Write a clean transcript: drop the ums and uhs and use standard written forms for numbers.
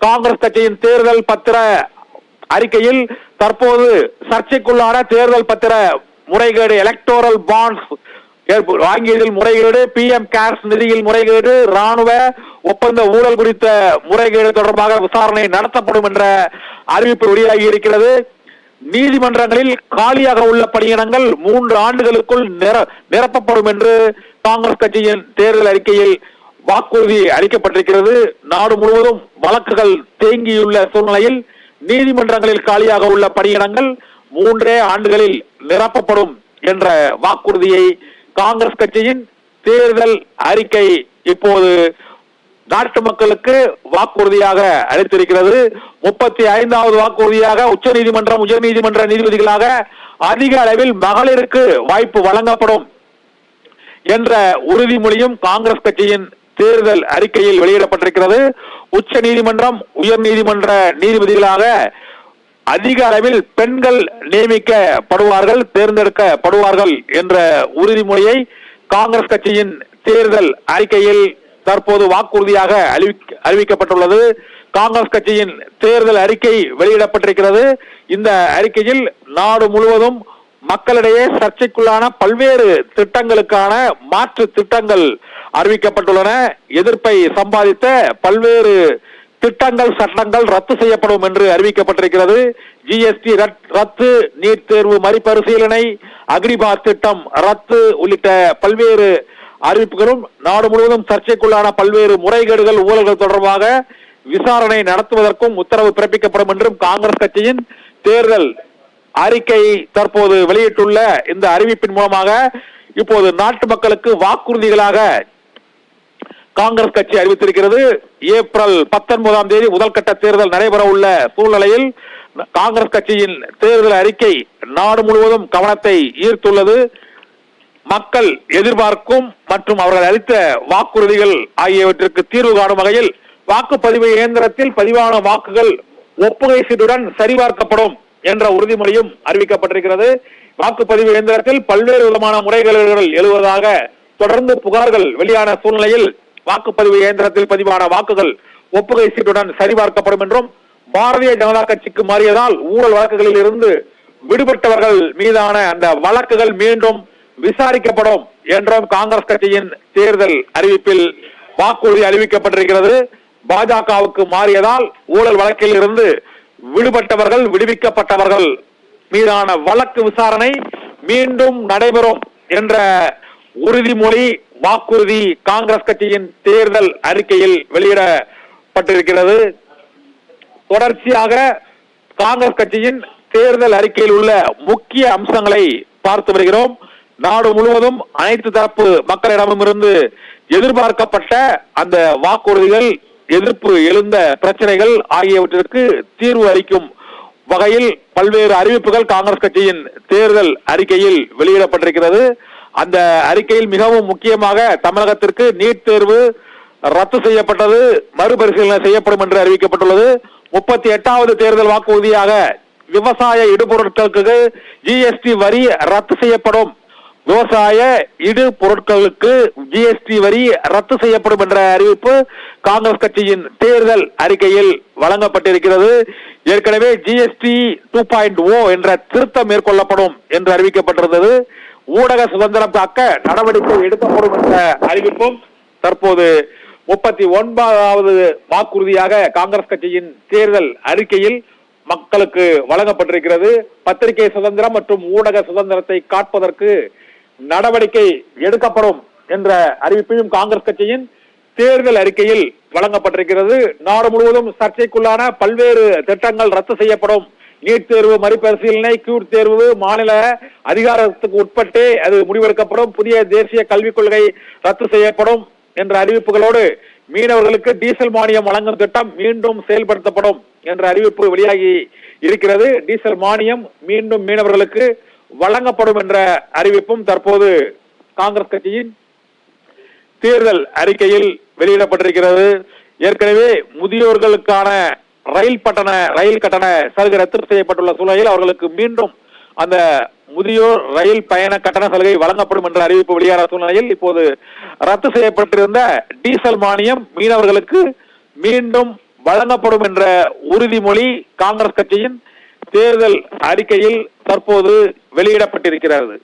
காங்கிரஸ் கட்சியின் தேர்தல் பத்திர அறிக்கையில் தற்போது சர்ச்சைக்குள்ளான தேர்தல் பத்திர முறைகேடு, எலக்டோரல் பாண்ட்ஸ் வாங்கியதில் முறைகேடு, PM கேர்ஸ் நிதியில் முறைகேடு, ராணுவ ஒப்பந்த ஊழல் குறித்த முறைகேடு தொடர்பாக விசாரணை நடத்தப்படும் என்ற அறிவிப்பு வெளியாகி இருக்கிறது. நீதிமன்றங்களில் காலியாக உள்ள பணியிடங்கள் 3 ஆண்டுகளுக்குள் நிரப்பப்படும் என்று காங்கிரஸ் கட்சியின் தேர்தல் அறிக்கையில் வாக்குறுதி அளிக்கப்பட்டிருக்கிறது. நாடு முழுவதும் வழக்குகள் தேங்கியுள்ள சூழ்நிலையில் நீதிமன்றங்களில் காலியாக உள்ள பணியிடங்கள் 3 ஆண்டுகளில் நிரப்பப்படும் என்ற வாக்குறுதியை காங்கிரஸ் கட்சியின் தேர்தல் அறிக்கை இப்போது நாட்டு மக்களுக்கு வாக்குறுதியாக அளித்திருக்கிறது. 35வது வாக்குறுதியாக உச்சநீதிமன்றம், உயர்நீதிமன்ற நீதிபதிகளாக அதிக அளவில் மகளிருக்கு வாய்ப்பு வழங்கப்படும் என்ற உறுதிமொழியும் காங்கிரஸ் கட்சியின் தேர்தல் அறிக்கையில் வெளியிடப்பட்டிருக்கிறது. உச்ச நீதிமன்றம், உயர் நீதிமன்ற நீதிபதிகளாக அதிக அளவில் பெண்கள் நியமிக்கப்படுவார்கள், தேர்ந்தெடுக்கப்படுவார்கள் என்ற உறுதிமொழியை காங்கிரஸ் கட்சியின் தேர்தல் அறிக்கையில் தற்போது வாக்குறுதியாக அறிவிக்கப்பட்டுள்ளது. காங்கிரஸ் கட்சியின் தேர்தல் அறிக்கை வெளியிடப்பட்டிருக்கிறது. இந்த அறிக்கையில் நாடு முழுவதும் மக்களிடையே சர்ச்சைக்குள்ளான பல்வேறு திட்டங்களுக்கான மாற்று திட்டங்கள் அறிவிக்கப்பட்டுள்ளன. எதிர்ப்பை சம்பாதித்த பல்வேறு திட்டங்கள், சட்டங்கள் ரத்து செய்யப்படும் என்று அறிவிக்கப்பட்டிருக்கிறது. GST ரத்து, நீட் தேர்வு மறுபரிசீலனை, அக்னிபாத் திட்டம் ரத்து உள்ளிட்ட பல்வேறு அறிவிப்புகளும் நாடு முழுவதும் சர்ச்சைக்குள்ளான பல்வேறு முறைகேடுகள், ஊழல்கள் தொடர்பாக விசாரணை நடத்துவதற்கும் உத்தரவு பிறப்பிக்கப்படும் என்றும் காங்கிரஸ் கட்சியின் தேர்தல் அறிக்கை தற்போது வெளியிட்டுள்ள இந்த அறிவிப்பின் மூலமாக இப்போது நாட்டு மக்களுக்கு வாக்குறுதிகளாக காங்கிரஸ் கட்சி அறிவித்திருக்கிறது. ஏப்ரல் 19ஆம் தேதி முதல் கட்ட தேர்தல் நடைபெற உள்ள சூழ்நிலையில் காங்கிரஸ் கட்சியின் தேர்தல் அறிக்கை நாடு முழுவதும் கவனத்தை ஈர்த்துள்ளது. மக்கள் எதிர்பார்க்கும் மற்றும் அவர்கள் அளித்த வாக்குறுதிகள் ஆகியவற்றிற்கு தீர்வு காணும் வகையில் வாக்குப்பதிவு இயந்திரத்தில் பதிவான வாக்குகள் ஒப்புகை சீட்டுடன் சரிபார்க்கப்படும் என்ற உறுதிமொழியும் அறிவிக்கப்பட்டிருக்கிறது. வாக்குப்பதிவு இயந்திரத்தில் பல்வேறு விதமான முறைகேடுகள் எழுவதாக தொடர்ந்து புகார்கள் வெளியான சூழ்நிலையில் வாக்குப்பதிவு இயந்திரத்தில் பதிவான வாக்குகள் ஒப்புகை சீட்டுடன் சரிபார்க்கப்படும் என்றும், பாரதிய ஜனதா கட்சிக்கு மாறியதால் ஊழல் வழக்குகளில் இருந்து விடுபட்டவர்கள் மீதான அந்த வழக்குகள் மீண்டும் விசாரிக்கப்படும் என்றும் காங்கிரஸ் கட்சியின் தேர்தல் அறிவிப்பில் வாக்குறுதி அறிவிக்கப்பட்டிருக்கிறது. பாஜகவுக்கு மாறியதால் ஊழல் வழக்கில் இருந்து விடுபட்டவர்கள், விடுவிக்கப்பட்டவர்கள் மீதான வழக்கு விசாரணை மீண்டும் நடைபெறும் என்ற உறுதிமொழி, வாக்குறுதி காங்கிரஸ் கட்சியின் தேர்தல் அறிக்கையில் வெளியிடப்பட்டிருக்கிறது. தொடர்ச்சியாக காங்கிரஸ் கட்சியின் தேர்தல் அறிக்கையில் உள்ள முக்கிய அம்சங்களை பார்த்து வருகிறோம். நாடு முழுவதும் அனைத்து தரப்பு மக்களிடமும் இருந்து எதிர்பார்க்கப்பட்ட அந்த வாக்குறுதிகள், எதிர்ப்பு எழுந்த பிரச்சனைகள் ஆகியவற்றிற்கு தீர்வு அளிக்கும் வகையில் பல்வேறு அறிவிப்புகள் காங்கிரஸ் கட்சியின் தேர்தல் அறிக்கையில் வெளியிடப்பட்டிருக்கிறது. அந்த அறிக்கையில் மிகவும் முக்கியமாக தமிழகத்திற்கு நீட் தேர்வு ரத்து செய்யப்பட்டது, மறுபரிசீலனை செய்யப்படும் என்று அறிவிக்கப்பட்டுள்ளது. 38வது தேர்தல் வாக்குறுதியாக விவசாய இடுபொருட்களுக்கு GST வரி ரத்து செய்யப்படும், விவசாய இடு பொருட்களுக்கு GST வரி ரத்து செய்யப்படும் என்ற அறிவிப்பு காங்கிரஸ் கட்சியின் தேர்தல் அறிக்கையில் வழங்கப்பட்டிருக்கிறது. ஏற்கனவே GST 2.0 என்ற திருத்தம் மேற்கொள்ளப்படும் என்று அறிவிக்கப்பட்டிருந்தது. ஊடக சுதந்திரம் காக்க நடவடிக்கை எடுக்கப்படும் என்ற அறிவிப்பும் தற்போது 39வது வாக்குறுதியாக காங்கிரஸ் கட்சியின் தேர்தல் அறிக்கையில் மக்களுக்கு வழங்கப்பட்டிருக்கிறது. பத்திரிகை சுதந்திரம் மற்றும் ஊடக சுதந்திரத்தை காப்பதற்கு நடவடிக்கை எடுக்கப்படும் என்ற அறிவிப்பையும் காங்கிரஸ் கட்சியின் தேர்தல் அறிக்கையில் வழங்கப்பட்டிருக்கிறது. நாடு முழுவதும் சர்ச்சைக்குள்ளான பல்வேறு திட்டங்கள் ரத்து செய்யப்படும், நீட் தேர்வு மறுபரிசீலனை, கியூட் தேர்வு மாநில அதிகாரத்துக்கு உட்பட்டே அது முடிவெடுக்கப்படும், புதிய தேசிய கல்விக் கொள்கை ரத்து செய்யப்படும் என்ற அறிவிப்புகளோடு மீனவர்களுக்கு டீசல் மானியம் வழங்கும் திட்டம் மீண்டும் செயல்படுத்தப்படும் என்ற அறிவிப்பு வெளியாகி இருக்கிறது. டீசல் மானியம் மீண்டும் மீனவர்களுக்கு வழங்கப்படும் என்ற அறிவிப்பும் தற்போது காங்கிரஸ் கட்சியின் தேர்தல் அறிக்கையில் வெளியிடப்பட்டிருக்கிறது. ஏற்கனவே முதியோர்களுக்கான ரயில் கட்டண சலுகை ரத்து செய்யப்பட்டுள்ள சூழலில் அவர்களுக்கு மீண்டும் அந்த முதியோர் ரயில் பயண கட்டண சலுகை வழங்கப்படும் என்ற அறிவிப்பு வெளியான சூழ்நிலையில் இப்போது ரத்து செய்யப்பட்டிருந்த டீசல் மானியம் மீனவர்களுக்கு மீண்டும் வழங்கப்படும் என்ற உறுதிமொழி காங்கிரஸ் கட்சியின் தேர்தல் அறிக்கையில் தற்போது வெளியிடப்பட்டிருக்கிறது.